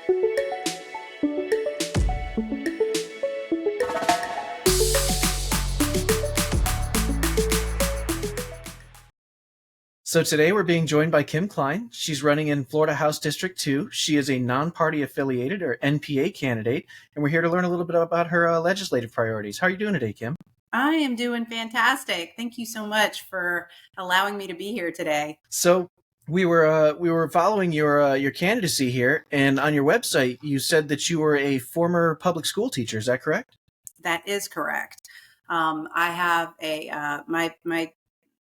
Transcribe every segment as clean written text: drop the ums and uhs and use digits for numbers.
So today we're being joined by Kim Kline. She's running in Florida House District 2. She is a non-party affiliated or NPA candidate, and we're here to learn a little bit about her legislative priorities. How are you doing today, Kim? I am doing fantastic. Thank you so much for allowing me to be here today. So we were following your candidacy here, and on your website you said that you were a former public school teacher. Is that correct? That is correct. I have my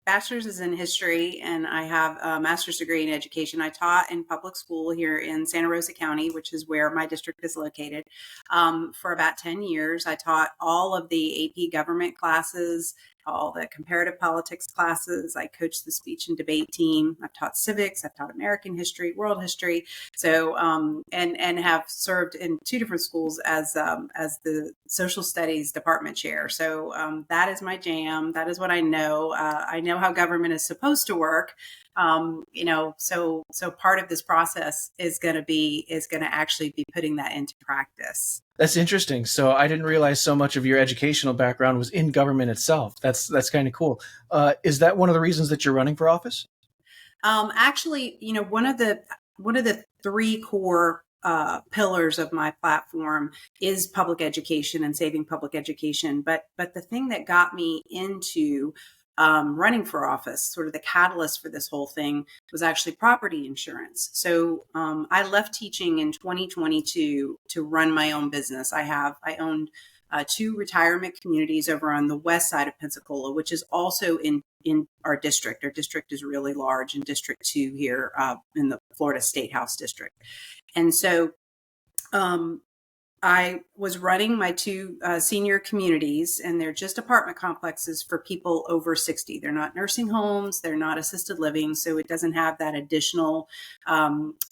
bachelor's is in history, and I have a master's degree in education. I taught in public school here in Santa Rosa County, which is where my district is located, for about 10 years. I taught all of the AP government classes, all the comparative politics classes. I coached the speech and debate team. I've taught civics. I've taught American history, world history. So, and have served in 2 different schools as the social studies department chair. So that is my jam. That is what I know. I know how government is supposed to work. So part of this process is going to actually be putting that into practice. That's interesting. So I didn't realize so much of your educational background was in government itself. That's kind of cool. Is that one of the reasons that you're running for office? Actually, one of the 3 core pillars of my platform is public education and saving public education. But the thing that got me into running for office, sort of the catalyst for this whole thing, was actually property insurance. So I left teaching in 2022 to run my own business. I owned 2 retirement communities over on the west side of Pensacola, which is also in our district. Our district is really large in District 2 here in the Florida State House District. And so I was running my 2 senior communities, and they're just apartment complexes for people over 60. They're not nursing homes. They're not assisted living. So it doesn't have that additional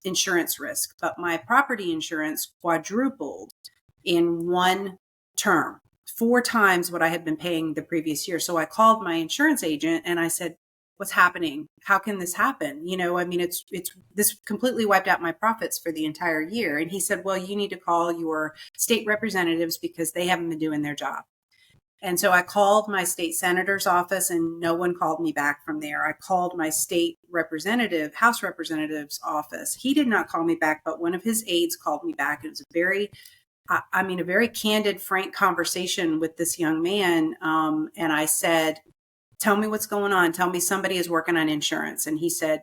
insurance risk. But my property insurance quadrupled in one term, 4 times what I had been paying the previous year. So I called my insurance agent and I said, "What's happening? How can this happen? It's this completely wiped out my profits for the entire year." And he said, "Well, you need to call your state representatives because they haven't been doing their job." And so I called my state senator's office and no one called me back from there. I called my state representative, House representative's office. He did not call me back, but one of his aides called me back. It was a very candid, frank conversation with this young man. And I said, "Tell me what's going on. Tell me somebody is working on insurance." And he said,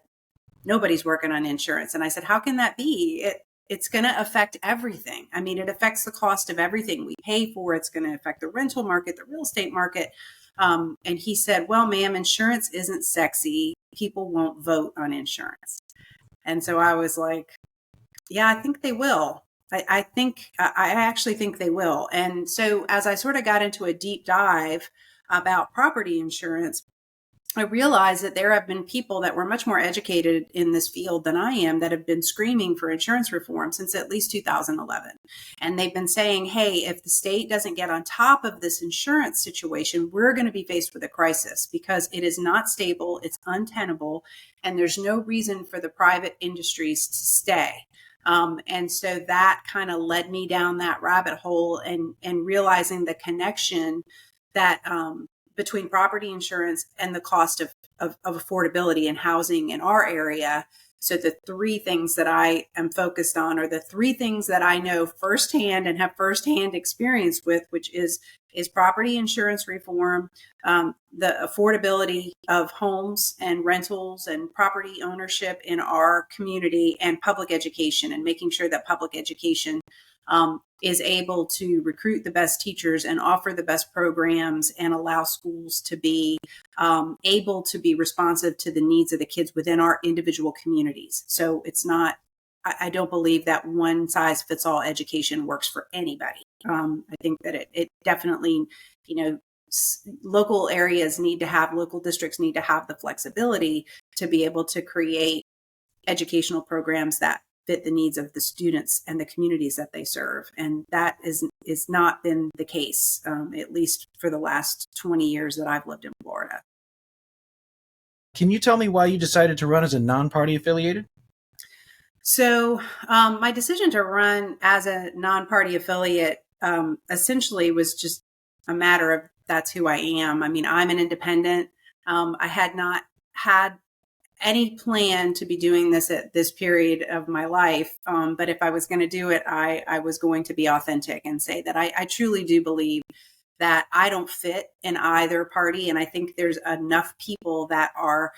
"Nobody's working on insurance." And I said, "How can that be? It's going to affect everything. It affects the cost of everything we pay for. It's going to affect the rental market, the real estate market." And he said, "Well, ma'am, insurance isn't sexy. People won't vote on insurance." And so I was like, "Yeah, I think they will. I actually think they will." And so as I sort of got into a deep dive about property insurance, I realized that there have been people that were much more educated in this field than I am that have been screaming for insurance reform since at least 2011. And they've been saying, "Hey, if the state doesn't get on top of this insurance situation, we're going to be faced with a crisis because it is not stable, it's untenable, and there's no reason for the private industries to stay." And so that kind of led me down that rabbit hole and realizing the connection that between property insurance and the cost of affordability and housing in our area. So the 3 things that I am focused on are the 3 things that I know firsthand and have firsthand experience with, which is property insurance reform, the affordability of homes and rentals and property ownership in our community, and public education, and making sure that public education is able to recruit the best teachers and offer the best programs and allow schools to be able to be responsive to the needs of the kids within our individual communities. So it's not, I don't believe that one size fits all education works for anybody. I think that it definitely, local districts need to have the flexibility to be able to create educational programs that fit the needs of the students and the communities that they serve. And that is not been the case, at least for the last 20 years that I've lived in Florida. Can you tell me why you decided to run as a non-party affiliated? So my decision to run as a non-party affiliate essentially was just a matter of that's who I am. I mean, I'm an independent. I had not had any plan to be doing this at this period of my life. But if I was going to do it, I was going to be authentic and say that I truly do believe that I don't fit in either party. And I think there's enough people that are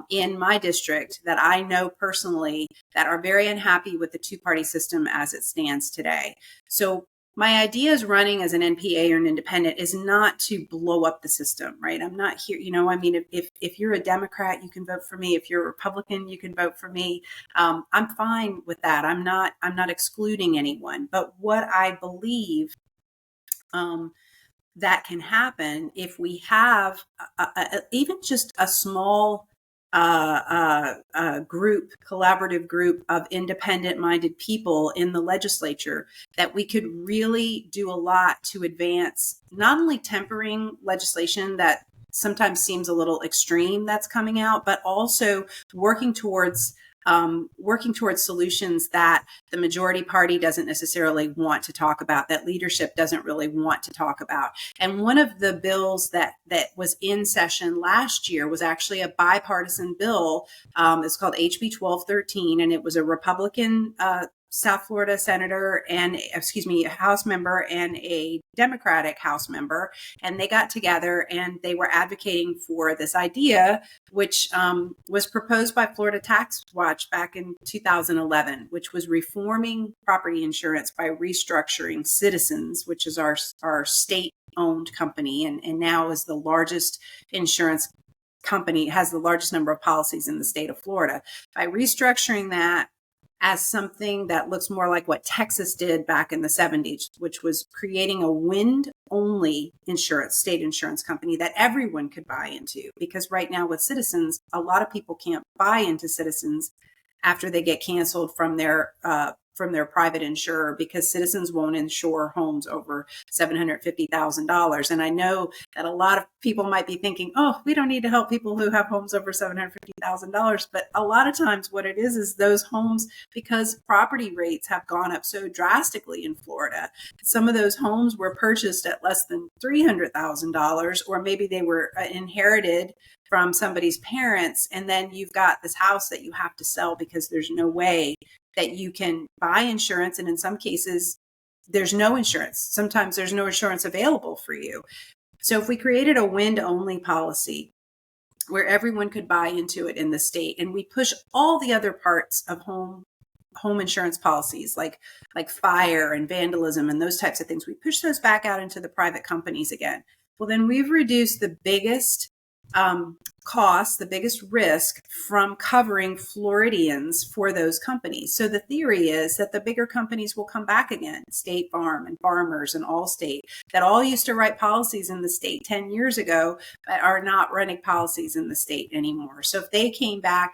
in my district that I know personally that are very unhappy with the two-party system as it stands today. So my idea is running as an NPA or an independent is not to blow up the system, right? I'm not here, I mean, if you're a Democrat, you can vote for me. If you're a Republican, you can vote for me. I'm fine with that. I'm not excluding anyone. But what I believe that can happen if we have even just a small collaborative group of independent minded people in the legislature, that we could really do a lot to advance not only tempering legislation that sometimes seems a little extreme that's coming out, but also working towards solutions that the majority party doesn't necessarily want to talk about, that leadership doesn't really want to talk about. And one of the bills that was in session last year was actually a bipartisan bill. It's called HB 1213, and it was a Republican South Florida senator House member and a Democratic House member. And they got together and they were advocating for this idea, which was proposed by Florida Tax Watch back in 2011, which was reforming property insurance by restructuring Citizens, which is our state-owned company, and now is the largest insurance company, has the largest number of policies in the state of Florida. By restructuring that as something that looks more like what Texas did back in the 70s, which was creating a wind-only state insurance company that everyone could buy into. Because right now with Citizens, a lot of people can't buy into Citizens after they get canceled from their private insurer, because Citizens won't insure homes over $750,000. And I know that a lot of people might be thinking, oh, we don't need to help people who have homes over $750,000. But a lot of times what it is those homes, because property rates have gone up so drastically in Florida, some of those homes were purchased at less than $300,000, or maybe they were inherited from somebody's parents. And then you've got this house that you have to sell because there's no way that you can buy insurance. And in some cases, there's no insurance. Sometimes there's no insurance available for you. So if we created a wind-only policy where everyone could buy into it in the state, and we push all the other parts of home insurance policies like fire and vandalism and those types of things, we push those back out into the private companies again. Well, then we've reduced the biggest cost, the biggest risk from covering Floridians for those companies. So the theory is that the bigger companies will come back again, State Farm and Farmers and Allstate, that all used to write policies in the state 10 years ago, but are not running policies in the state anymore. So if they came back,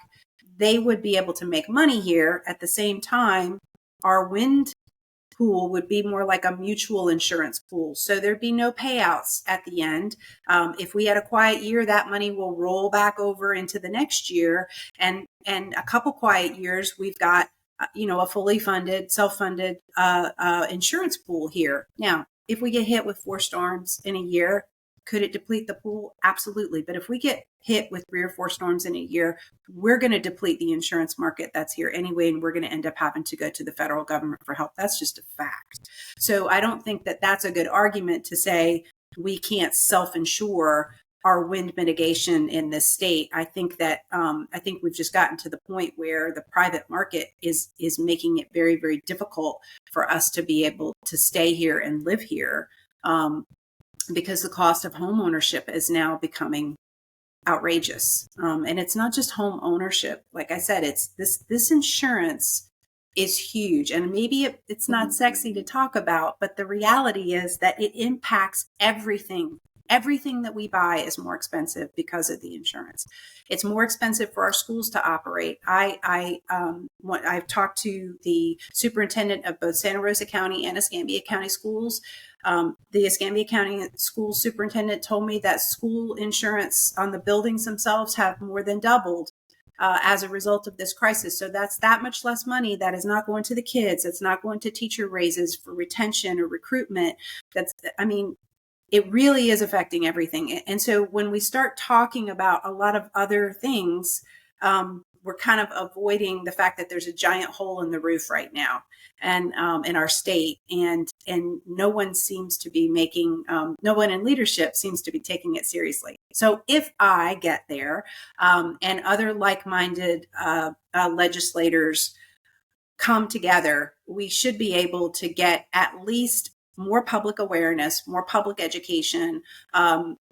they would be able to make money here. At the same time, our wind pool would be more like a mutual insurance pool. So there'd be no payouts at the end. If we had a quiet year, that money will roll back over into the next year. And a couple quiet years, we've got, a fully funded, self-funded insurance pool here. Now, if we get hit with 4 storms in a year, could it deplete the pool? Absolutely. But if we get hit with 3 or 4 storms in a year, we're going to deplete the insurance market that's here anyway, and we're going to end up having to go to the federal government for help. That's just a fact. So I don't think that that's a good argument to say we can't self-insure our wind mitigation in this state. I think that we've just gotten to the point where the private market is making it very, very difficult for us to be able to stay here and live here. Because the cost of home ownership is now becoming outrageous. And it's not just home ownership. Like I said, it's this insurance is huge. And maybe it's not sexy to talk about, but the reality is that it impacts everything. Everything that we buy is more expensive because of the insurance. It's more expensive for our schools to operate. I've talked to the superintendent of both Santa Rosa County and Escambia County schools. The Escambia County school superintendent told me that school insurance on the buildings themselves have more than doubled as a result of this crisis. So that's that much less money that is not going to the kids. It's not going to teacher raises for retention or recruitment. I mean, it really is affecting everything. And so when we start talking about a lot of other things, we're kind of avoiding the fact that there's a giant hole in the roof right now, and in our state, and no one seems to be making, no one in leadership seems to be taking it seriously. So if I get there, and other like-minded legislators come together, we should be able to get at least more public awareness, more public education,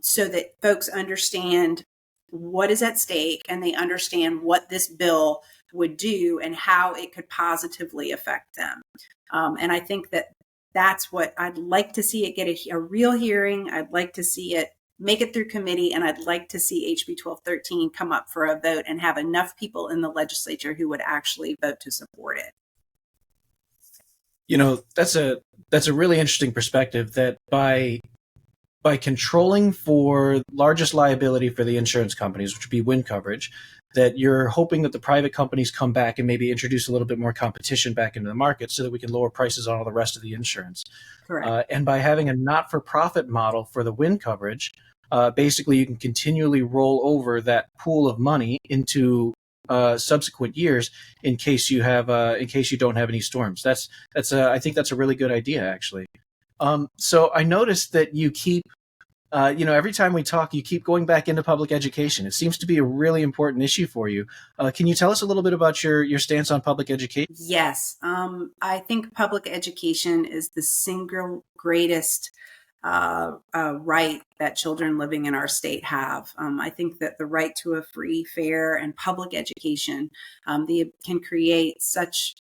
so that folks understand what is at stake and they understand what this bill would do and how it could positively affect them. And I think that that's what I'd like to see, it get a real hearing. I'd like to see it make it through committee, and I'd like to see HB 1213 come up for a vote and have enough people in the legislature who would actually vote to support it. You know, that's a really interesting perspective, that by controlling for largest liability for the insurance companies, which would be wind coverage, that you're hoping that the private companies come back and maybe introduce a little bit more competition back into the market so that we can lower prices on all the rest of the insurance. Correct. And by having a not-for-profit model for the wind coverage, basically you can continually roll over that pool of money into subsequent years in case you don't have any storms. I think that's a really good idea, actually. So I noticed that you keep, every time we talk, you keep going back into public education. It seems to be a really important issue for you. Can you tell us a little bit about your stance on public education? Yes. I think public education is the single greatest right that children living in our state have. I think that the right to a free, fair, and public education can create such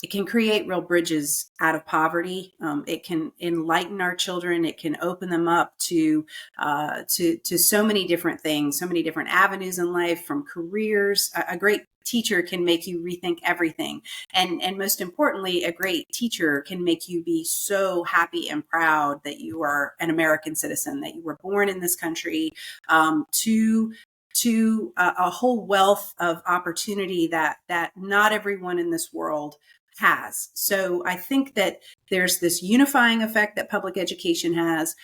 it can create real bridges out of poverty. It can enlighten our children. It can open them up to so many different things, so many different avenues in life, from careers. A great teacher can make you rethink everything. And most importantly, a great teacher can make you be so happy and proud that you are an American citizen, that you were born in this country, to a whole wealth of opportunity that not everyone in this world has. So I think that there's this unifying effect that public education has.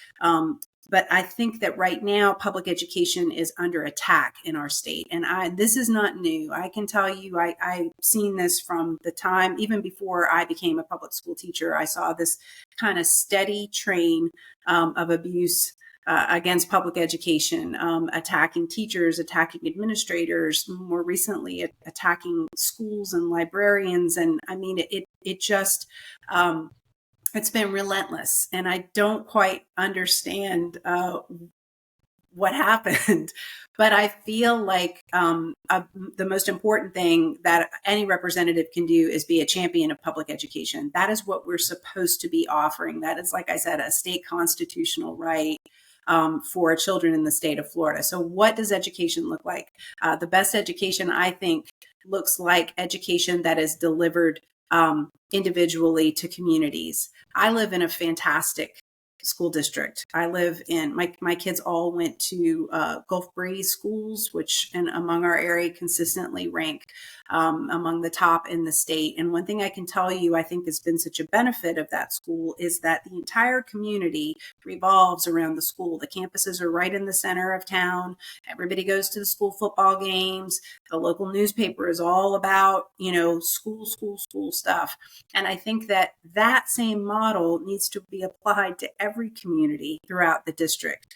But I think that right now public education is under attack in our state. And this is not new. I can tell you, I've seen this from the time, even before I became a public school teacher. I saw this kind of steady train of abuse against public education, attacking teachers, attacking administrators, more recently attacking schools and librarians. And I mean, it just, it's been relentless. And I don't quite understand what happened, but I feel like the most important thing that any representative can do is be a champion of public education. That is what we're supposed to be offering. That is, like I said, a state constitutional right for children in the state of Florida. So what does education look like? The best education, I think, looks like education that is delivered individually to communities. I live in a fantastic school district. I live in, my kids all went to Gulf Breeze schools, which and among our area consistently rank among the top in the state. And one thing I can tell you, I think has been such a benefit of that school is that the entire community revolves around the school. The campuses are right in the center of town. Everybody goes to the school football games. The local newspaper is all about, school stuff. And I think that that same model needs to be applied to every community throughout the district.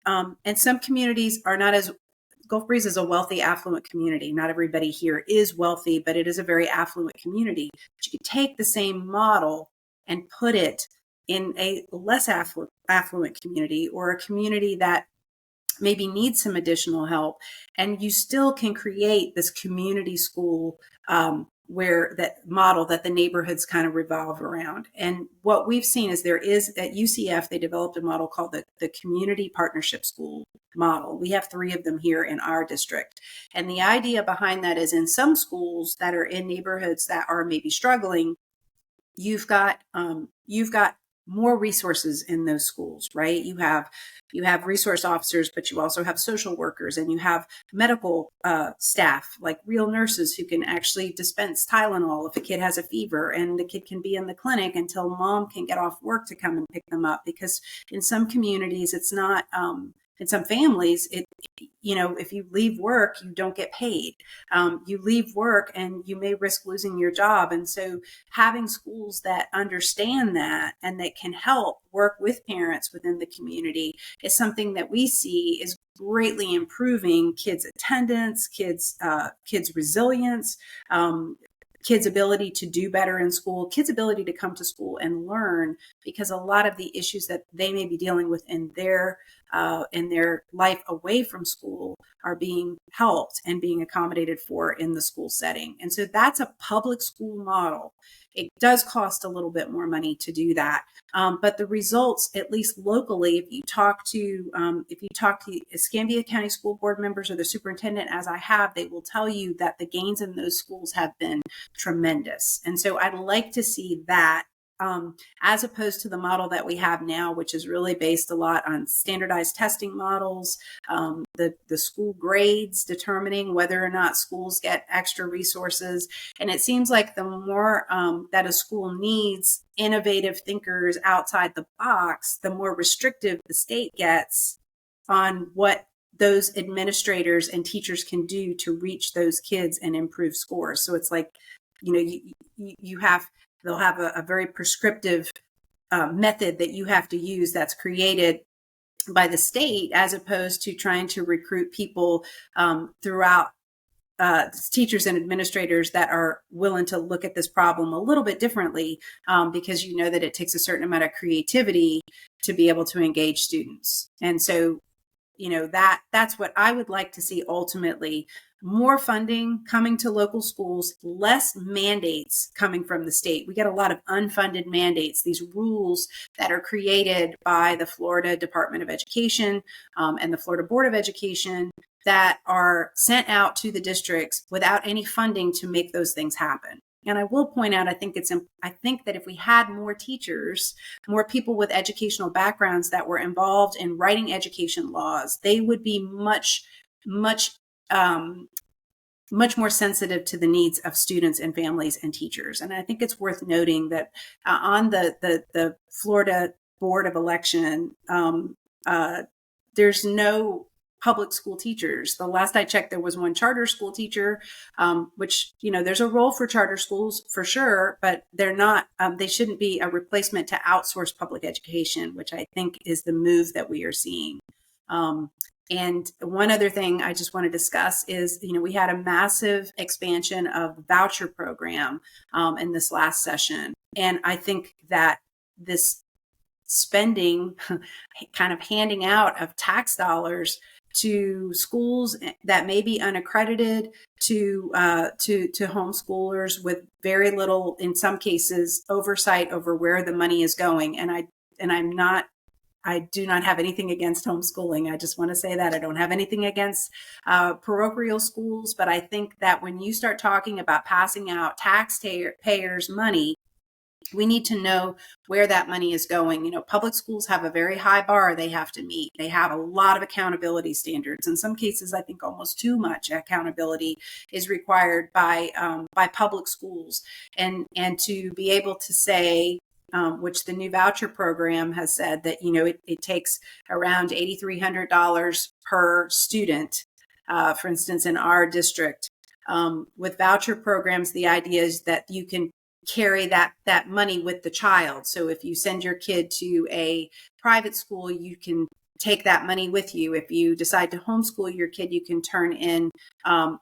And some communities are not as, Gulf Breeze is a wealthy, affluent community. Not everybody here is wealthy, but it is a very affluent community. But you could take the same model and put it in a less affluent community, or a community that maybe needs some additional help, and you still can create this community school where that model that the neighborhoods kind of revolve around. And what we've seen is there is at UCF, they developed a model called the Community Partnership School model. We have 3 of them here in our district. And the idea behind that is, in some schools that are in neighborhoods that are maybe struggling, you've got more resources in those schools, right? You have resource officers, but you also have social workers, and you have medical staff, like real nurses who can actually dispense Tylenol if a kid has a fever, and the kid can be in the clinic until mom can get off work to come and pick them up. Because in some communities, it's not. In some families, if you leave work, you don't get paid. You leave work and you may risk losing your job. And so having schools that understand that and that can help work with parents within the community is something that we see is greatly improving kids' attendance, kids' resilience, kids' ability to do better in school, kids' ability to come to school and learn, because a lot of the issues that they may be dealing with in their life away from school are being helped and being accommodated for in the school setting. And so that's a public school model. It does cost a little bit more money to do that. But the results, at least locally, if you talk to Escambia County School Board members or the superintendent, as I have, they will tell you that the gains in those schools have been tremendous. And so I'd like to see that, as opposed to the model that we have now, which is really based a lot on standardized testing models, the school grades determining whether or not schools get extra resources. And it seems like the more that a school needs innovative thinkers outside the box, the more restrictive the state gets on what those administrators and teachers can do to reach those kids and improve scores. So it's like, they'll have a very prescriptive method that you have to use that's created by the state, as opposed to trying to recruit people throughout teachers and administrators that are willing to look at this problem a little bit differently, because that it takes a certain amount of creativity to be able to engage students. And so, that's what I would like to see ultimately. More funding coming to local schools, less mandates coming from the state. We get a lot of unfunded mandates, these rules that are created by the Florida Department of Education and the Florida Board of Education that are sent out to the districts without any funding to make those things happen. And I will point out, I think that if we had more teachers, more people with educational backgrounds that were involved in writing education laws, they would be much more sensitive to the needs of students and families and teachers. And I think it's worth noting that on the Florida Board of Election, there's no public school teachers. The last I checked, there was one charter school teacher, which, there's a role for charter schools for sure, but they're not, they shouldn't be a replacement to outsource public education, which I think is the move that we are seeing. And one other thing I just want to discuss is, we had a massive expansion of the voucher program in this last session. And I think that this spending, kind of handing out of tax dollars to schools that may be unaccredited, to homeschoolers with very little, in some cases, oversight over where the money is going. And I do not have anything against homeschooling. I just want to say that I don't have anything against parochial schools, but I think that when you start talking about passing out taxpayers' money, we need to know where that money is going. Public schools have a very high bar they have to meet. They have a lot of accountability standards. In some cases, I think almost too much accountability is required by public schools. And to be able to say, which the new voucher program has said that, it takes around $8,300 per student, for instance, in our district. With voucher programs, the idea is that you can carry that money with the child. So if you send your kid to a private school, you can take that money with you. If you decide to homeschool your kid, you can turn in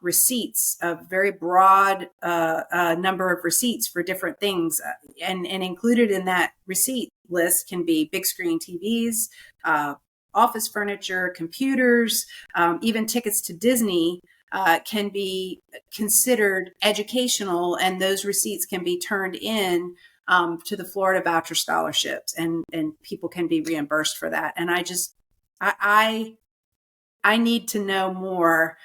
receipts, a very broad number of receipts for different things. And included in that receipt list can be big screen TVs, office furniture, computers, even tickets to Disney can be considered educational, and those receipts can be turned in to the Florida voucher scholarships, and people can be reimbursed for that. And I I need to know more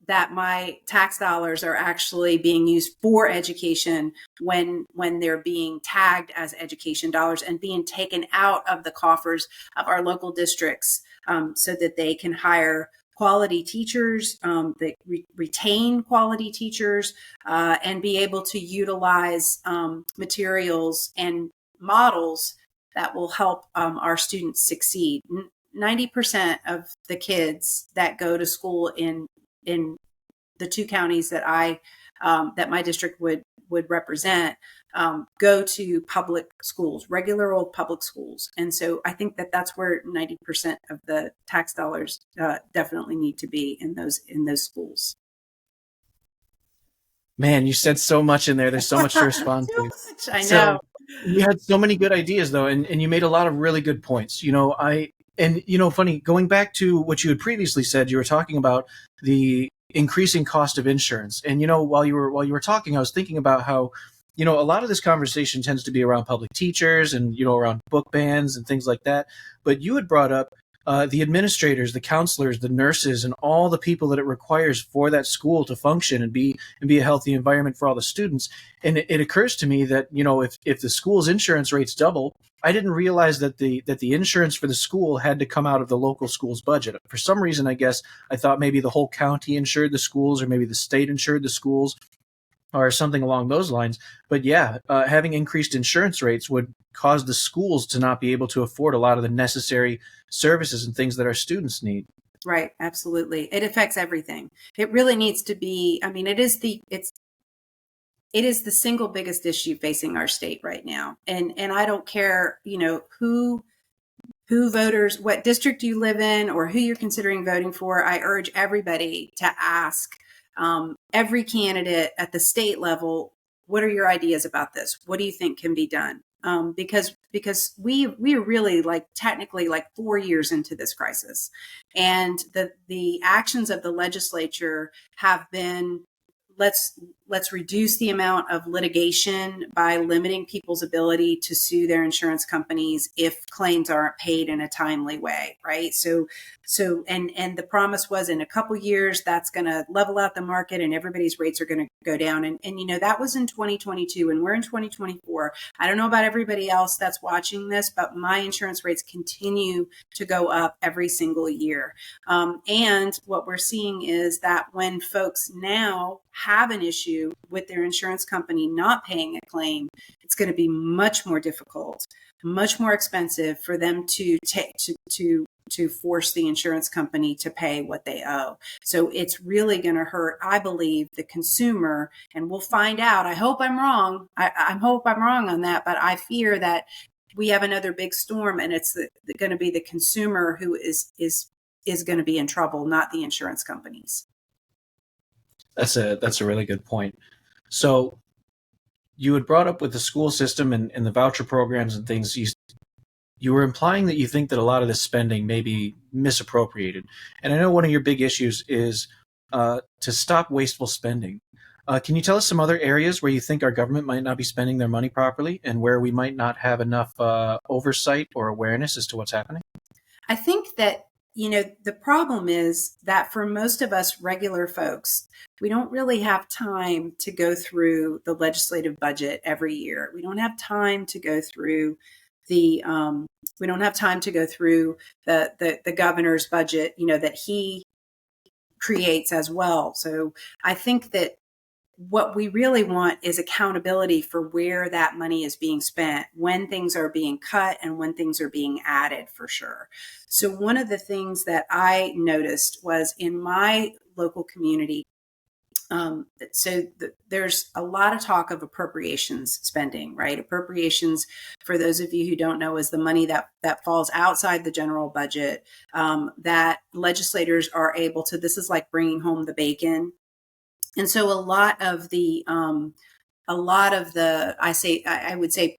that my tax dollars are actually being used for education when they're being tagged as education dollars and being taken out of the coffers of our local districts, so that they can hire quality teachers, that retain quality teachers, and be able to utilize materials and models that will help our students succeed. 90% of the kids that go to school in the two counties that that my district would represent, go to public schools, regular old public schools. And so I think that that's where 90% of the tax dollars definitely need to be, in those schools. Man, you said so much in there. There's so much to respond Too to. much, I So know. you had so many good ideas though, and you made a lot of really good points. Funny, going back to what you had previously said, you were talking about the increasing cost of insurance. And while you were talking, I was thinking about how, a lot of this conversation tends to be around public teachers and, around book bans and things like that. But you had brought up the administrators, the counselors, the nurses, and all the people that it requires for that school to function and be a healthy environment for all the students. And it occurs to me that if the school's insurance rates double, I didn't realize that the insurance for the school had to come out of the local school's budget. For some reason, I guess I thought maybe the whole county insured the schools, or maybe the state insured the schools, or something along those lines. But yeah, having increased insurance rates would cause the schools to not be able to afford a lot of the necessary services and things that our students need. Right. Absolutely. It affects everything. It really needs to be, I mean, it is the single biggest issue facing our state right now. And I don't care, who voters, what district you live in, or who you're considering voting for. I urge everybody to ask every candidate at the state level, what are your ideas about this? What do you think can be done? Because we're really technically 4 years into this crisis, and the actions of the legislature have been, let's reduce the amount of litigation by limiting people's ability to sue their insurance companies if claims aren't paid in a timely way, right? So and the promise was, in a couple years, that's going to level out the market and everybody's rates are going to go down. And that was in 2022, and we're in 2024. I don't know about everybody else that's watching this, but my insurance rates continue to go up every single year. And what we're seeing is that when folks now have an issue with their insurance company not paying a claim, it's going to be much more difficult, much more expensive for them to force the insurance company to pay what they owe. So it's really going to hurt, I believe, the consumer. And we'll find out. I hope I'm wrong. I hope I'm wrong on that, but I fear that we have another big storm, and it's going to be the consumer who is going to be in trouble, not the insurance companies. That's a really good point. So you had brought up with the school system and the voucher programs and things, you were implying that you think that a lot of this spending may be misappropriated. And I know one of your big issues is to stop wasteful spending. Can you tell us some other areas where you think our government might not be spending their money properly, and where we might not have enough oversight or awareness as to what's happening? I think that, the problem is that for most of us regular folks, we don't really have time to go through the legislative budget every year. We don't have time to go through the governor's budget, that he creates as well. So I think that what we really want is accountability for where that money is being spent, when things are being cut and when things are being added, for sure. So one of the things that I noticed was in my local community, there's a lot of talk of appropriations spending, right? Appropriations, for those of you who don't know, is the money that falls outside the general budget, that legislators are able to, this is like bringing home the bacon. And so I would say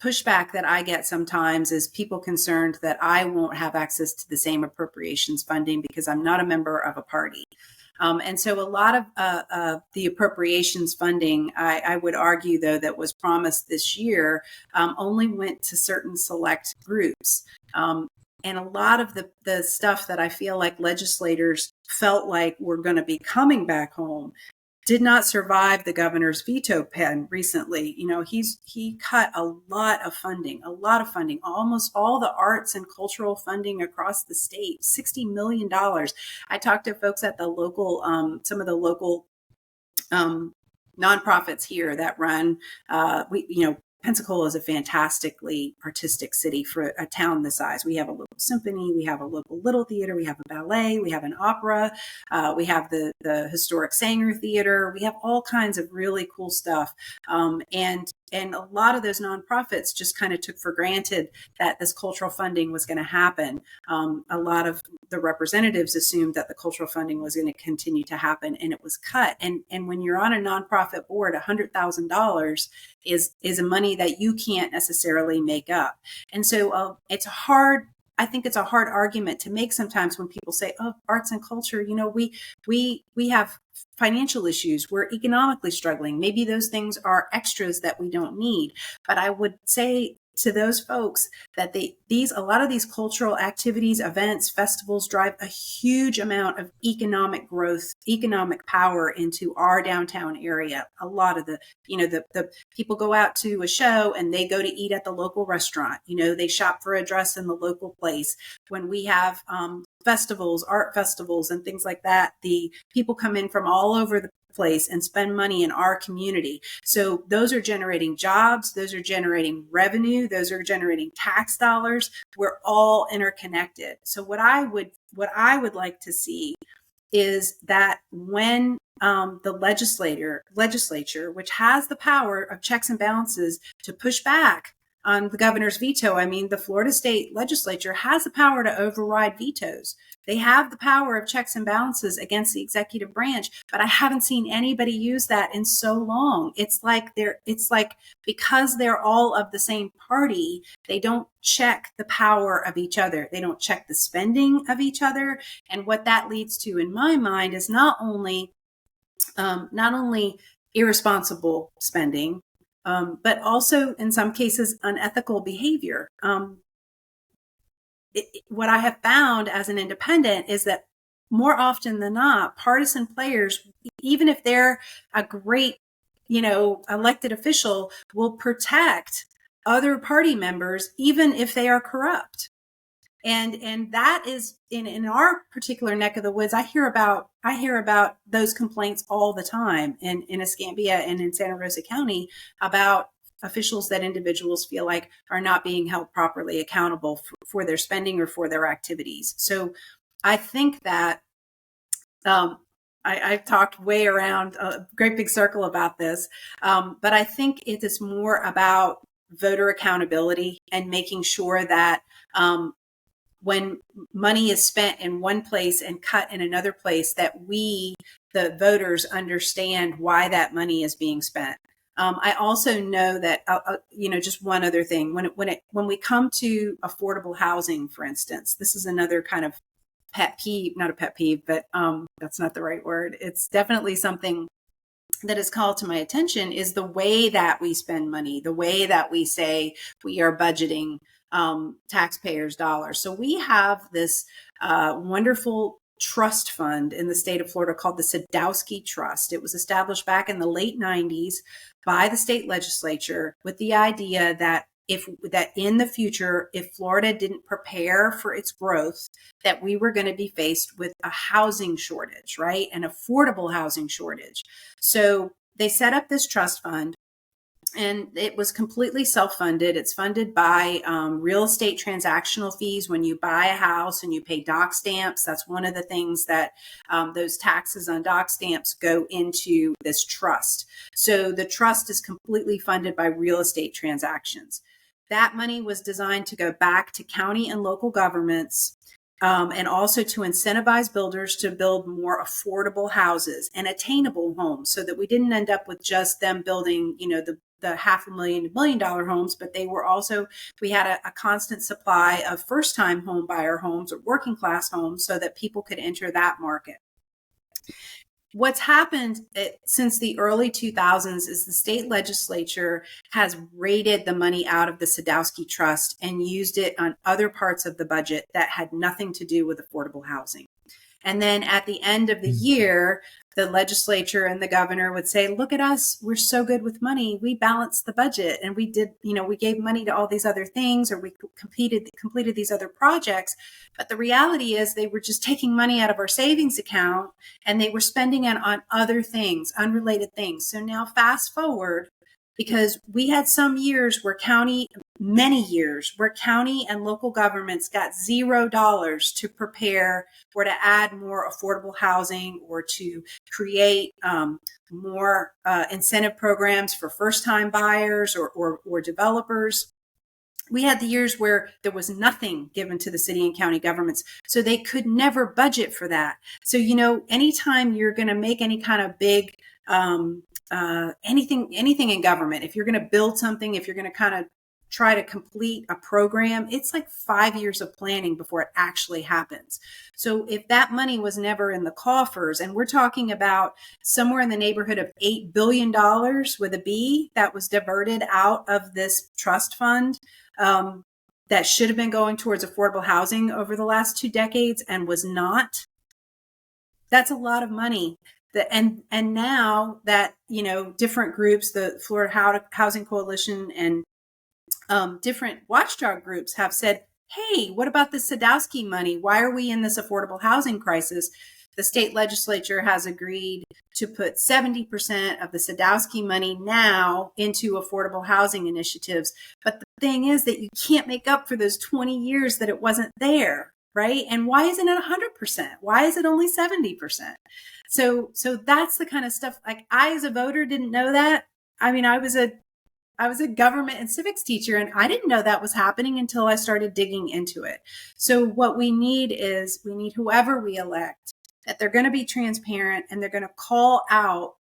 pushback that I get sometimes is people concerned that I won't have access to the same appropriations funding because I'm not a member of a party. And so a lot of the appropriations funding, I would argue, though, that was promised this year only went to certain select groups. And a lot of the stuff that I feel like legislators felt like were going to be coming back home did not survive the governor's veto pen recently. He cut a lot of funding, almost all the arts and cultural funding across the state, $60 million. I talked to folks at the local, some of the local nonprofits here that run, Pensacola is a fantastically artistic city for a town this size. We have a local symphony, we have a local little theater, we have a ballet, we have an opera, we have the historic Sanger Theater, we have all kinds of really cool stuff. And a lot of those nonprofits just kind of took for granted that this cultural funding was going to happen. A lot of the representatives assumed that the cultural funding was going to continue to happen, and it was cut. And when you're on a nonprofit board, $100,000 is a money that you can't necessarily make up. And so I think it's a hard argument to make sometimes when people say, "Oh, arts and culture, we have financial issues. We're economically struggling. Maybe those things are extras that we don't need." But I would say to those folks that a lot of these cultural activities, events, festivals drive a huge amount of economic growth, economic power into our downtown area. A lot of the people go out to a show and they go to eat at the local restaurant. They shop for a dress in the local place. When we have festivals, art festivals and things like that, the people come in from all over the place and spend money in our community. So those are generating jobs, those are generating revenue, those are generating tax dollars. We're all interconnected. So what I would like to see is that when the legislature, which has the power of checks and balances to push back on the governor's veto. I mean, the Florida state legislature has the power to override vetoes. They have the power of checks and balances against the executive branch, but I haven't seen anybody use that in so long. It's like because they're all of the same party, they don't check the power of each other. They don't check the spending of each other. And what that leads to, in my mind, is not only irresponsible spending, but also in some cases unethical behavior. What I have found as an independent is that more often than not, partisan players, even if they're a great, elected official, will protect other party members, even if they are corrupt. And that is in our particular neck of the woods. I hear about those complaints all the time in Escambia and in Santa Rosa County about officials that individuals feel like are not being held properly accountable for their spending or for their activities. So I think that I've talked way around a great big circle about this, but I think it is more about voter accountability and making sure that when money is spent in one place and cut in another place, that we, the voters, understand why that money is being spent. I also know that, just one other thing, when we come to affordable housing, for instance, this is another kind of pet peeve, not a pet peeve, but that's not the right word. It's definitely something that has called to my attention, is the way that we spend money, the way that we say we are budgeting taxpayers' dollars. So we have this wonderful trust fund in the state of Florida called the Sadowski Trust. It was established back in the late 90s by the state legislature with the idea that in the future, if Florida didn't prepare for its growth, that we were going to be faced with a housing shortage, right? An affordable housing shortage. So they set up this trust fund, and it was completely self-funded. It's funded by real estate transactional fees. When you buy a house and you pay dock stamps, that's one of the things that those taxes on dock stamps go into this trust. So the trust is completely funded by real estate transactions. That money was designed to go back to county and local governments, and also to incentivize builders to build more affordable houses and attainable homes, so that we didn't end up with just them building, the $500,000 $1 million homes, but we had a constant supply of first-time home buyer homes or working class homes, so that people could enter that market. what's happened since the early 2000s is the state legislature has raided the money out of the Sadowski Trust and used it on other parts of the budget that had nothing to do with affordable housing. And then at the end of the year, the legislature and the governor would say, look at us, we're so good with money. We balanced the budget and we did, we gave money to all these other things, or we completed these other projects. But the reality is they were just taking money out of our savings account and they were spending it on other things, unrelated things. So now fast forward, because we had some years where many years where county and local governments got $0 to prepare or to add more affordable housing or to create more incentive programs for first-time buyers or developers. We had the years where there was nothing given to the city and county governments, so they could never budget for that. So, anytime you're going to make any kind of big anything in government, if you're going to build something, if you're going to kind of try to complete a program, it's like 5 years of planning before it actually happens. So if that money was never in the coffers, and we're talking about somewhere in the neighborhood of $8 billion with a B that was diverted out of this trust fund, that should have been going towards affordable housing over the last 2 decades and was not, that's a lot of money. And now that, different groups, the Florida Housing Coalition and different watchdog groups have said, hey, what about the Sadowski money? Why are we in this affordable housing crisis? The state legislature has agreed to put 70% of the Sadowski money now into affordable housing initiatives. But the thing is that you can't make up for those 20 years that it wasn't there, right? And why isn't it 100%? Why is it only 70%? So that's the kind of stuff, like, I, as a voter, didn't know that. I mean, I was a government and civics teacher, and I didn't know that was happening until I started digging into it. So what we need is whoever we elect, that they're going to be transparent, and they're going to call out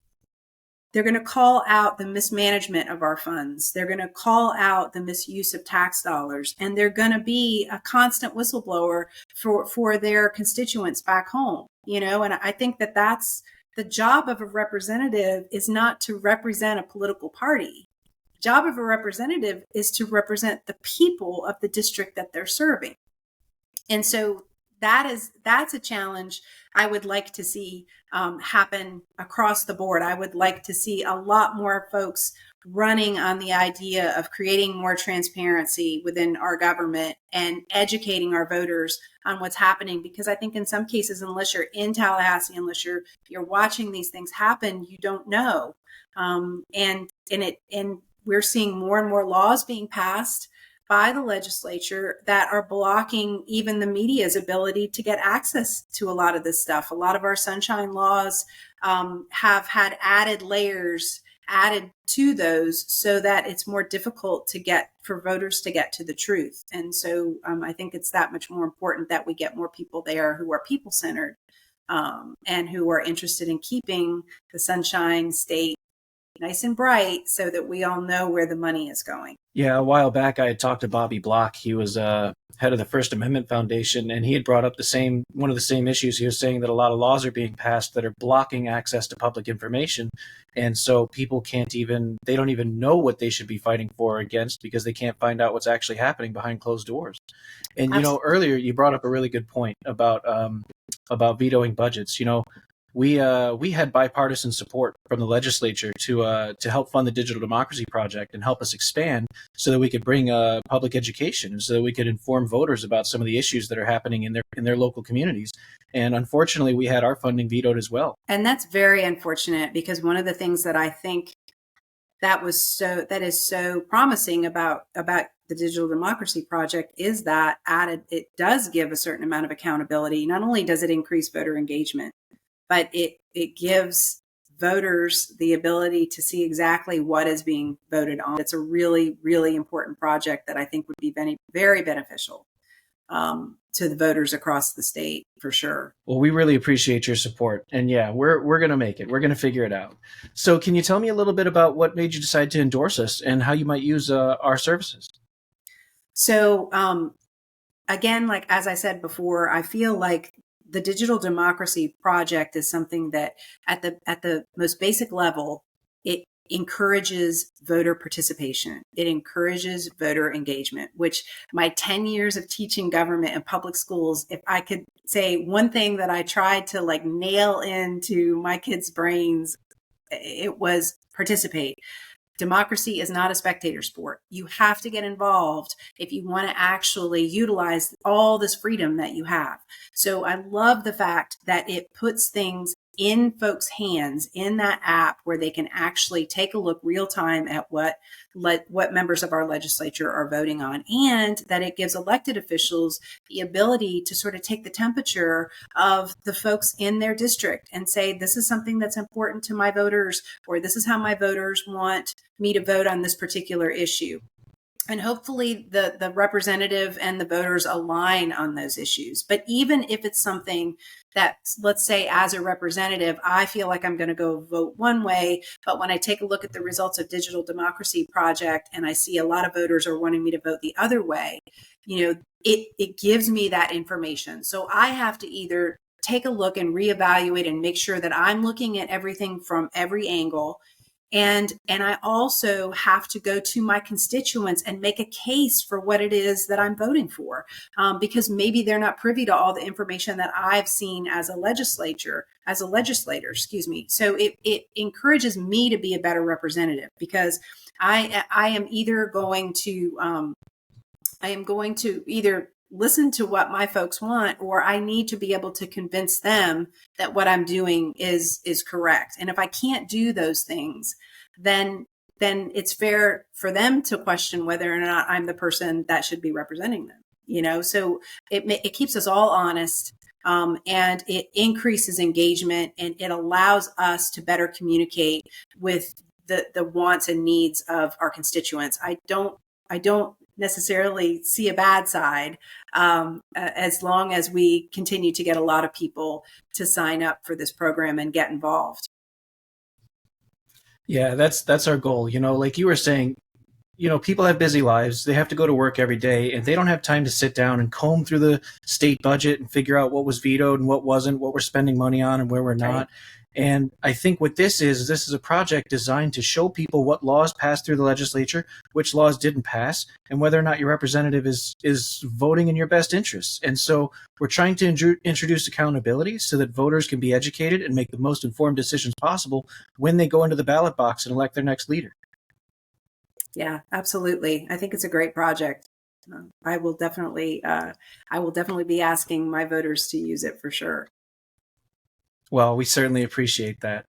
the mismanagement of our funds. They're going to call out the misuse of tax dollars, and they're going to be a constant whistleblower for their constituents back home. And I think that that's the job of a representative, is not to represent a political party. The job of a representative is to represent the people of the district that they're serving. And so that's a challenge I would like to see happen across the board. I would like to see a lot more folks running on the idea of creating more transparency within our government and educating our voters on what's happening. Because I think in some cases, unless you're in Tallahassee, unless you're watching these things happen, you don't know. And we're seeing more and more laws being passed by the legislature that are blocking even the media's ability to get access to a lot of this stuff. A lot of our sunshine laws have had added layers added to those so that it's more difficult for voters to get to the truth. And so I think it's that much more important that we get more people there who are people-centered and who are interested in keeping the Sunshine State nice and bright so that we all know where the money is going. Yeah, a while back I had talked to Bobby Block. He was head of the First Amendment Foundation, and he had brought up one of the same issues. He was saying that a lot of laws are being passed that are blocking access to public information, and so people they don't even know what they should be fighting for or against, because they can't find out what's actually happening behind closed doors. And earlier you brought up a really good point about vetoing budgets. We had bipartisan support from the legislature to help fund the Digital Democracy Project and help us expand so that we could bring public education and so that we could inform voters about some of the issues that are happening in their local communities. And unfortunately, we had our funding vetoed as well. And that's very unfortunate, because one of the things that I think that is so promising about the Digital Democracy Project is that it does give a certain amount of accountability. Not only does it increase voter engagement, but it gives voters the ability to see exactly what is being voted on. It's a really, really important project that I think would be very, very beneficial to the voters across the state, for sure. Well, we really appreciate your support. And yeah, we're going to make it. We're going to figure it out. So can you tell me a little bit about what made you decide to endorse us and how you might use our services? So again, like as I said before, I feel like the Digital Democracy Project is something that at the most basic level, it encourages voter participation. It encourages voter engagement, which my 10 years of teaching government and public schools, if I could say one thing that I tried to like nail into my kids' brains, it was participate. Democracy is not a spectator sport. You have to get involved if you want to actually utilize all this freedom that you have. So I love the fact that it puts things in folks' hands in that app where they can actually take a look real time at what members of our legislature are voting on, and that it gives elected officials the ability to sort of take the temperature of the folks in their district and say, this is something that's important to my voters, or this is how my voters want me to vote on this particular issue. And hopefully the representative and the voters align on those issues. But even if it's something that, let's say, as a representative, I feel like I'm going to go vote one way, but when I take a look at the results of Digital Democracy Project and I see a lot of voters are wanting me to vote the other way, it gives me that information. So I have to either take a look and reevaluate and make sure that I'm looking at everything from every angle. And I also have to go to my constituents and make a case for what it is that I'm voting for, because maybe they're not privy to all the information that I've seen as a legislator, excuse me. So it encourages me to be a better representative, because I am either going to either listen to what my folks want, or I need to be able to convince them that what I'm doing is correct. And if I can't do those things, then it's fair for them to question whether or not I'm the person that should be representing them. So it keeps us all honest, and it increases engagement, and it allows us to better communicate with the wants and needs of our constituents. I don't necessarily see a bad side, as long as we continue to get a lot of people to sign up for this program and get involved. Yeah, that's our goal. Like you were saying, people have busy lives. They have to go to work every day, and they don't have time to sit down and comb through the state budget and figure out what was vetoed and what wasn't, what we're spending money on and where we're not. Right. And I think what this is a project designed to show people what laws passed through the legislature, which laws didn't pass, and whether or not your representative is voting in your best interests. And so we're trying to introduce accountability so that voters can be educated and make the most informed decisions possible when they go into the ballot box and elect their next leader. Yeah, absolutely. I think it's a great project. I will definitely be asking my voters to use it for sure. Well, we certainly appreciate that.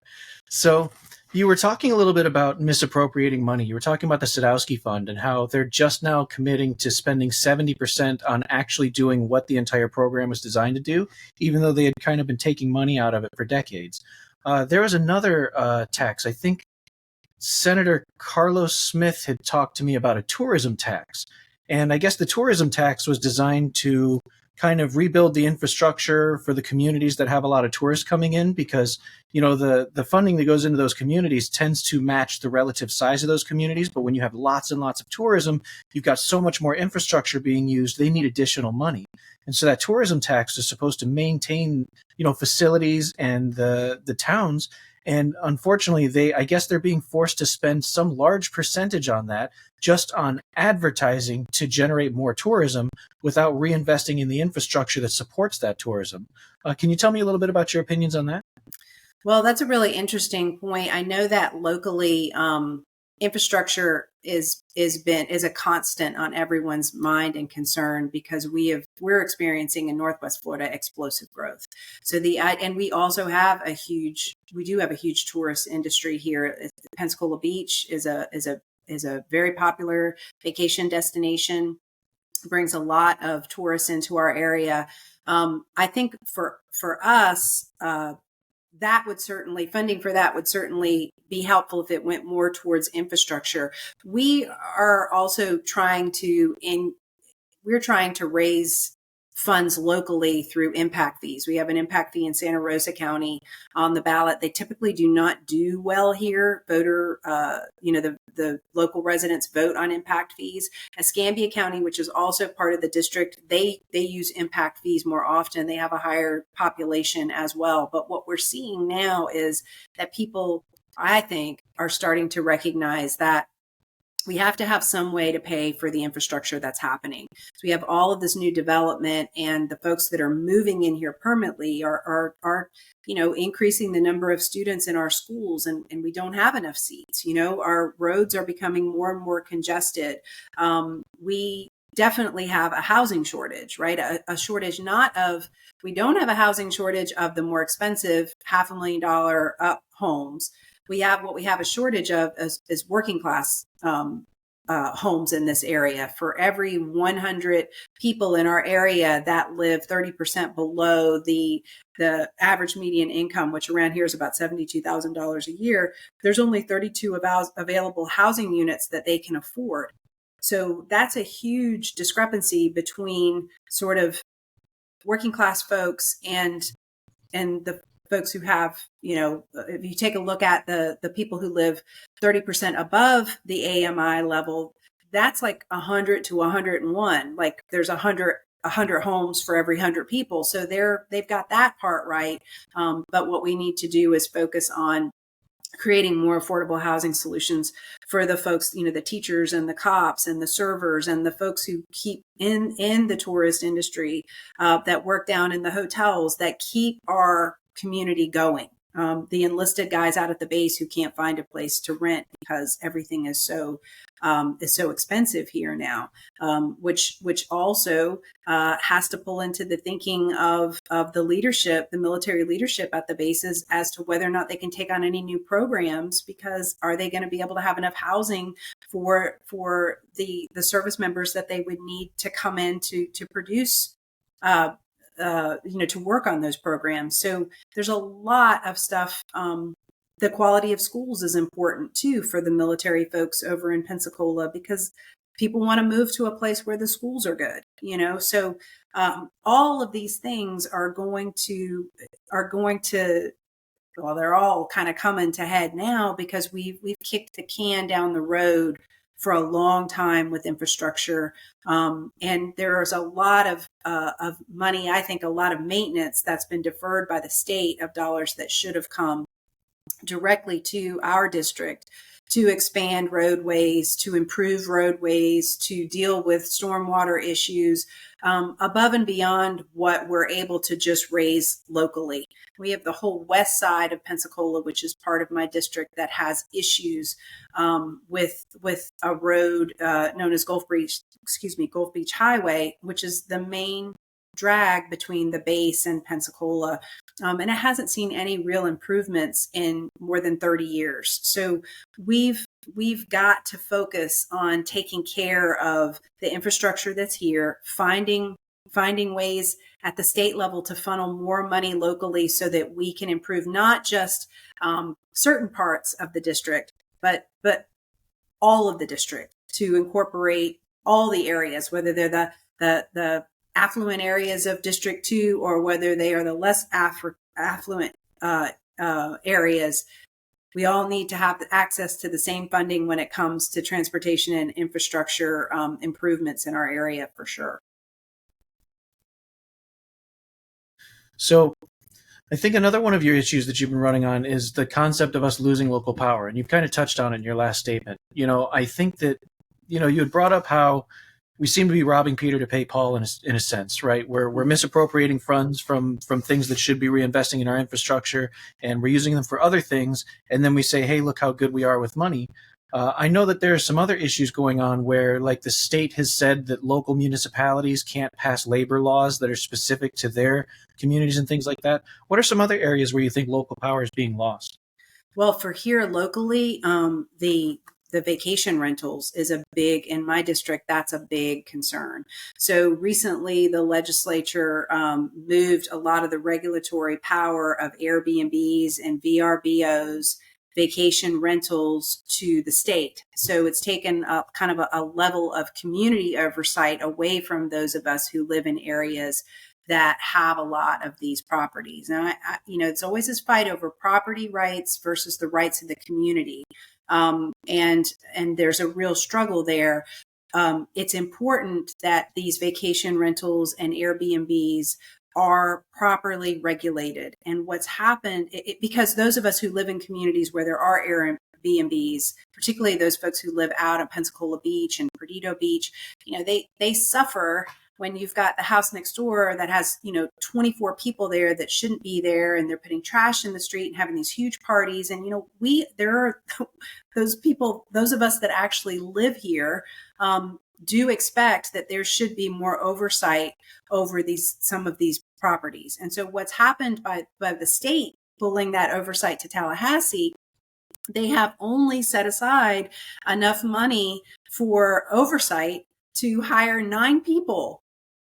So you were talking a little bit about misappropriating money. You were talking about the Sadowski Fund and how they're just now committing to spending 70% on actually doing what the entire program was designed to do, even though they had kind of been taking money out of it for decades. There was another tax. I think Senator Carlos Smith had talked to me about a tourism tax. And I guess the tourism tax was designed to kind of rebuild the infrastructure for the communities that have a lot of tourists coming in, because the funding that goes into those communities tends to match the relative size of those communities. But when you have lots and lots of tourism, you've got so much more infrastructure being used, they need additional money. And so that tourism tax is supposed to maintain facilities and the towns. And unfortunately, I guess they're being forced to spend some large percentage on that, just on advertising to generate more tourism without reinvesting in the infrastructure that supports that tourism. Can you tell me a little bit about your opinions on that? Well, that's a really interesting point. I know that locally, infrastructure is a constant on everyone's mind and concern, because we're experiencing in Northwest Florida explosive growth. So and we also have a huge tourist industry here. Pensacola Beach is a very popular vacation destination. It brings a lot of tourists into our area. I think for us, funding for that would certainly be helpful if it went more towards infrastructure. We are also trying to raise funds locally through impact fees. We have an impact fee in Santa Rosa County on the ballot. They typically do not do well here. The local residents vote on impact fees. Escambia County, which is also part of the district, they use impact fees more often. They have a higher population as well. But what we're seeing now is that people, I think, are starting to recognize that we have to have some way to pay for the infrastructure that's happening. So we have all of this new development, and the folks that are moving in here permanently are increasing the number of students in our schools, and we don't have enough seats. Our roads are becoming more and more congested. We definitely have a housing shortage, right? A shortage we don't have a housing shortage of the more expensive $500,000 up homes. What we have a shortage of is working class homes in this area. For every 100 people in our area that live 30% below the average median income, which around here is about $72,000 a year, there's only 32 available housing units that they can afford. So that's a huge discrepancy between sort of working class folks and the folks who have, if you take a look at the people who live 30% above the AMI level, that's like 100 to 101. Like there's 100 homes for every 100 people. So they've got that part right. But what we need to do is focus on creating more affordable housing solutions for the folks, the teachers and the cops and the servers and the folks who keep in the tourist industry, that work down in the hotels, that keep our community going. The enlisted guys out at the base who can't find a place to rent because everything is so expensive here now, which also has to pull into the thinking of the leadership, the military leadership at the bases, as to whether or not they can take on any new programs, because are they going to be able to have enough housing for the service members that they would need to come in to produce to work on those programs. So there's a lot of stuff. The quality of schools is important too for the military folks over in Pensacola, because people want to move to a place where the schools are good. So all of these things are going to well, they're all kind of coming to head now, because we've kicked the can down the road for a long time with infrastructure. And there's a lot of money, I think a lot of maintenance that's been deferred by the state, of dollars that should have come directly to our district to expand roadways, to improve roadways, to deal with stormwater issues, above and beyond what we're able to just raise locally. We have the whole west side of Pensacola, which is part of my district, that has issues with a road known as Gulf Beach Highway, which is the main drag between the base and Pensacola. And it hasn't seen any real improvements in more than 30 years. So we've got to focus on taking care of the infrastructure that's here, finding ways at the state level to funnel more money locally so that we can improve not just certain parts of the district, but all of the district, to incorporate all the areas, whether they're the affluent areas of District 2 or whether they are the less affluent areas. We all need to have access to the same funding when it comes to transportation and infrastructure improvements in our area, for sure. So I think another one of your issues that you've been running on is the concept of us losing local power. And you've kind of touched on it in your last statement. I think that, you had brought up how we seem to be robbing Peter to pay Paul in a sense, right? We're misappropriating funds from things that should be reinvesting in our infrastructure, and we're using them for other things. And then we say, hey, look how good we are with money. I know that there are some other issues going on where, like, the state has said that local municipalities can't pass labor laws that are specific to their communities and things like that. What are some other areas where you think local power is being lost? Well, for here locally, the vacation rentals is in my district, that's a big concern. So recently the legislature moved a lot of the regulatory power of Airbnbs and VRBOs vacation rentals to the state. So it's taken up kind of a level of community oversight away from those of us who live in areas that have a lot of these properties. And it's always this fight over property rights versus the rights of the community. And there's a real struggle there. It's important that these vacation rentals and Airbnbs are properly regulated. And what's happened, because those of us who live in communities where there are Airbnbs, particularly those folks who live out at Pensacola Beach and Perdido Beach, they suffer when you've got the house next door that has, 24 people there that shouldn't be there, and they're putting trash in the street and having these huge parties. And, there are those people, those of us that actually live here, do expect that there should be more oversight over some of these properties. And so what's happened by the state pulling that oversight to Tallahassee, they have only set aside enough money for oversight to hire 9 people.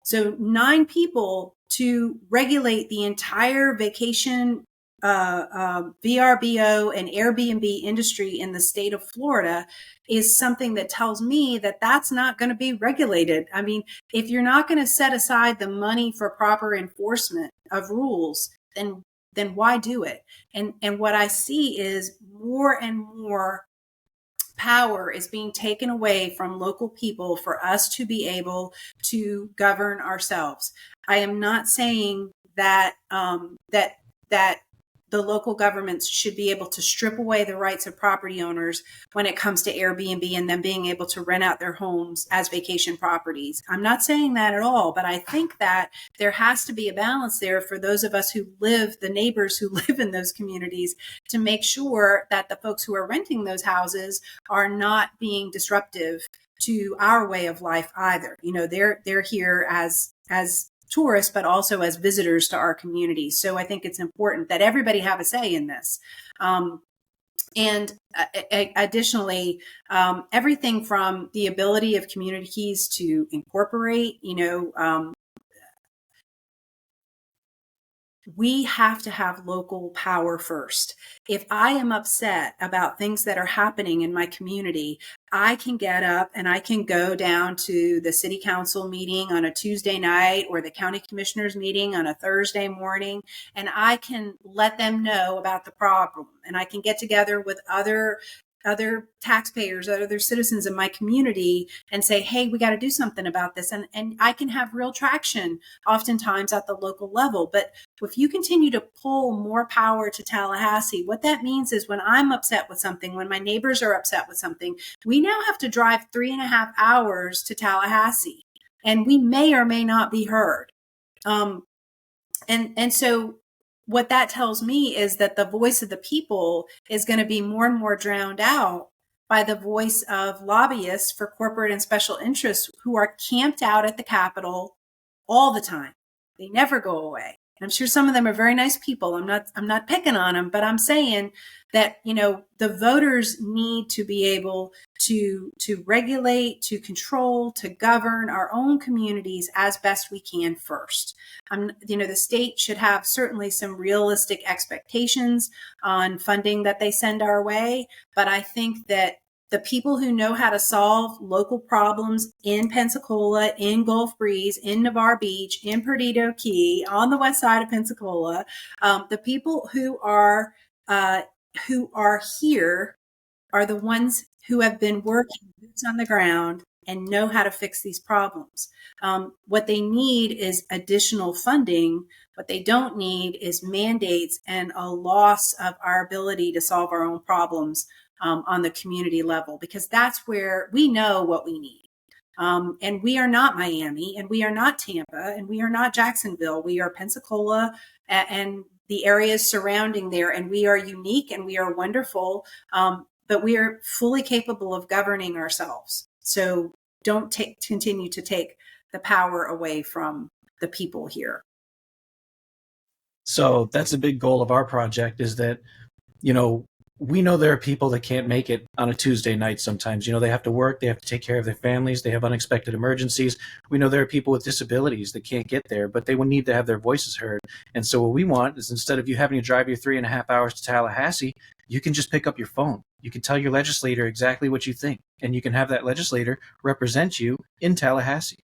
So 9 people to regulate the entire vacation VRBO and Airbnb industry in the state of Florida is something that tells me that that's not going to be regulated. I mean, if you're not going to set aside the money for proper enforcement of rules, then why do it? And what I see is more and more power is being taken away from local people for us to be able to govern ourselves. I am not saying that that the local governments should be able to strip away the rights of property owners when it comes to Airbnb and them being able to rent out their homes as vacation properties. I'm not saying that at all, but I think that there has to be a balance there for those of us who live, the neighbors who live in those communities, to make sure that the folks who are renting those houses are not being disruptive to our way of life either. They're here as tourists, but also as visitors to our community. So I think it's important that everybody have a say in this. And additionally, everything from the ability of communities to incorporate, we have to have local power first. If I am upset about things that are happening in my community, I can get up and I can go down to the city council meeting on a Tuesday night or the county commissioners meeting on a Thursday morning, and I can let them know about the problem. And I can get together with other taxpayers, other citizens in my community and say, hey, we got to do something about this. And I can have real traction oftentimes at the local level. But if you continue to pull more power to Tallahassee, what that means is when I'm upset with something, when my neighbors are upset with something, we now have to drive 3.5 hours to Tallahassee, and we may or may not be heard. And so what that tells me is that the voice of the people is going to be more and more drowned out by the voice of lobbyists for corporate and special interests who are camped out at the Capitol all the time. They never go away. And I'm sure some of them are very nice people. I'm not picking on them, but I'm saying that, the voters need to be able to regulate, to control, to govern our own communities as best we can first. The state should have certainly some realistic expectations on funding that they send our way. But I think that the people who know how to solve local problems in Pensacola, in Gulf Breeze, in Navarre Beach, in Perdido Key, on the west side of Pensacola, the people who are here are the ones who have been working boots on the ground and know how to fix these problems. What they need is additional funding. What they don't need is mandates and a loss of our ability to solve our own problems on the community level, because that's where we know what we need. And we are not Miami, and we are not Tampa, and we are not Jacksonville. We are Pensacola and the areas surrounding there, and we are unique and we are wonderful, but we are fully capable of governing ourselves. So don't continue to take the power away from the people here. So that's a big goal of our project, is that, we know there are people that can't make it on a Tuesday night sometimes. They have to work, they have to take care of their families, they have unexpected emergencies. We know there are people with disabilities that can't get there, but they will need to have their voices heard. And so what we want is, instead of you having to drive your 3.5 hours to Tallahassee, you can just pick up your phone. You can tell your legislator exactly what you think, and you can have that legislator represent you in Tallahassee.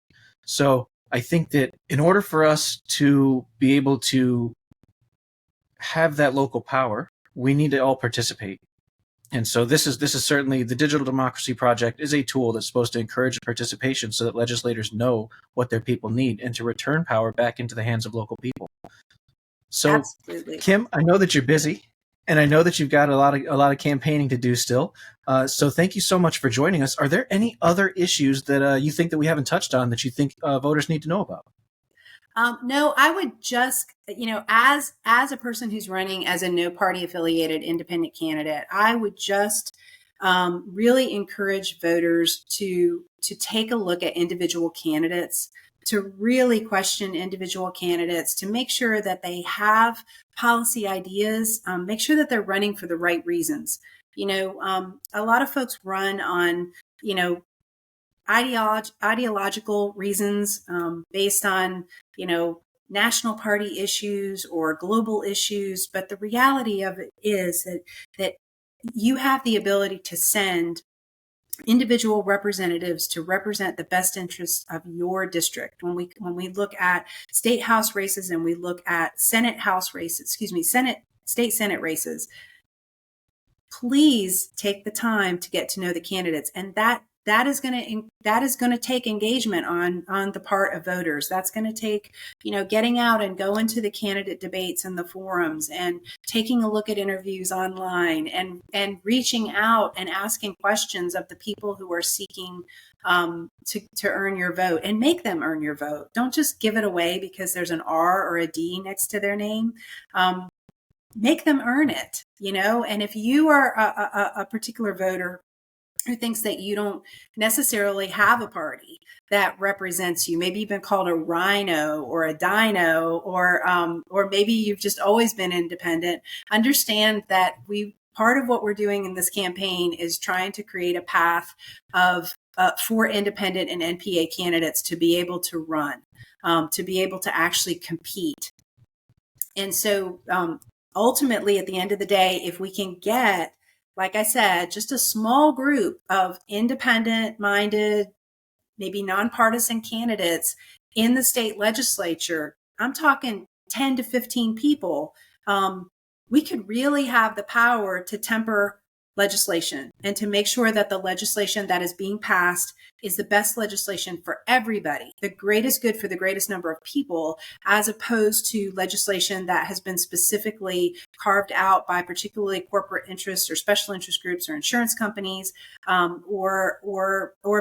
So I think that in order for us to be able to have that local power, we need to all participate. And so this is certainly, the Digital Democracy Project is a tool that's supposed to encourage participation so that legislators know what their people need and to return power back into the hands of local people. So, Absolutely. Kim, I know that you're busy, and I know that you've got a lot of campaigning to do still. So thank you so much for joining us. Are there any other issues that you think that we haven't touched on that you think voters need to know about? No, I would just, as a person who's running as a no party affiliated independent candidate, I would just really encourage voters to take a look at individual candidates, to really question individual candidates, to make sure that they have policy ideas, make sure that they're running for the right reasons. A lot of folks run on, ideological reasons based on, national party issues or global issues. But the reality of it is that you have the ability to send individual representatives to represent the best interests of your district. When we look at state house races and we look at state Senate races, please take the time to get to know the candidates. And that is going to take engagement on the part of voters. That's going to take, getting out and going to the candidate debates and the forums and taking a look at interviews online and reaching out and asking questions of the people who are seeking to earn your vote, and make them earn your vote. Don't just give it away because there's an R or a D next to their name. Make them earn it, and if you are a particular voter who thinks that you don't necessarily have a party that represents you, maybe you've been called a rhino or a dino, or maybe you've just always been independent, understand that part of what we're doing in this campaign is trying to create a path for independent and NPA candidates to be able to run, to be able to actually compete. And so ultimately, at the end of the day, if we can get, like I said, just a small group of independent-minded, maybe nonpartisan candidates in the state legislature, I'm talking 10 to 15 people, we could really have the power to temper legislation and to make sure that the legislation that is being passed is the best legislation for everybody, the greatest good for the greatest number of people, as opposed to legislation that has been specifically carved out by particularly corporate interests or special interest groups or insurance companies, or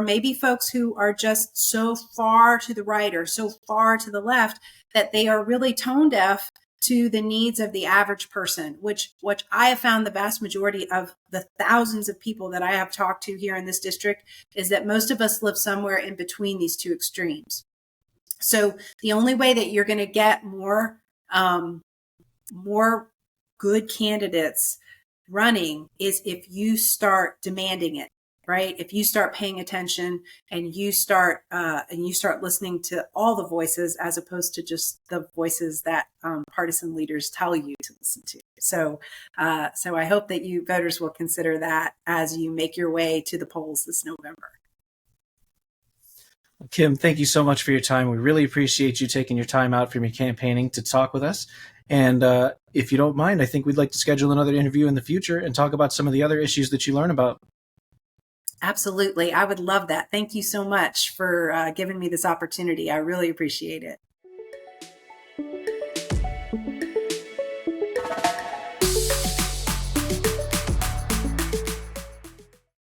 maybe folks who are just so far to the right or so far to the left that they are really tone deaf to the needs of the average person, which I have found the vast majority of the thousands of people that I have talked to here in this district is that most of us live somewhere in between these two extremes. So the only way that you're going to get more good candidates running is if you start demanding it. Right? If you start paying attention and you start listening to all the voices as opposed to just the voices that partisan leaders tell you to listen to. So I hope that you voters will consider that as you make your way to the polls this November. Kim, thank you so much for your time. We really appreciate you taking your time out from your campaigning to talk with us. And if you don't mind, I think we'd like to schedule another interview in the future and talk about some of the other issues that you learn about. Absolutely. I would love that. Thank you so much for giving me this opportunity. I really appreciate it.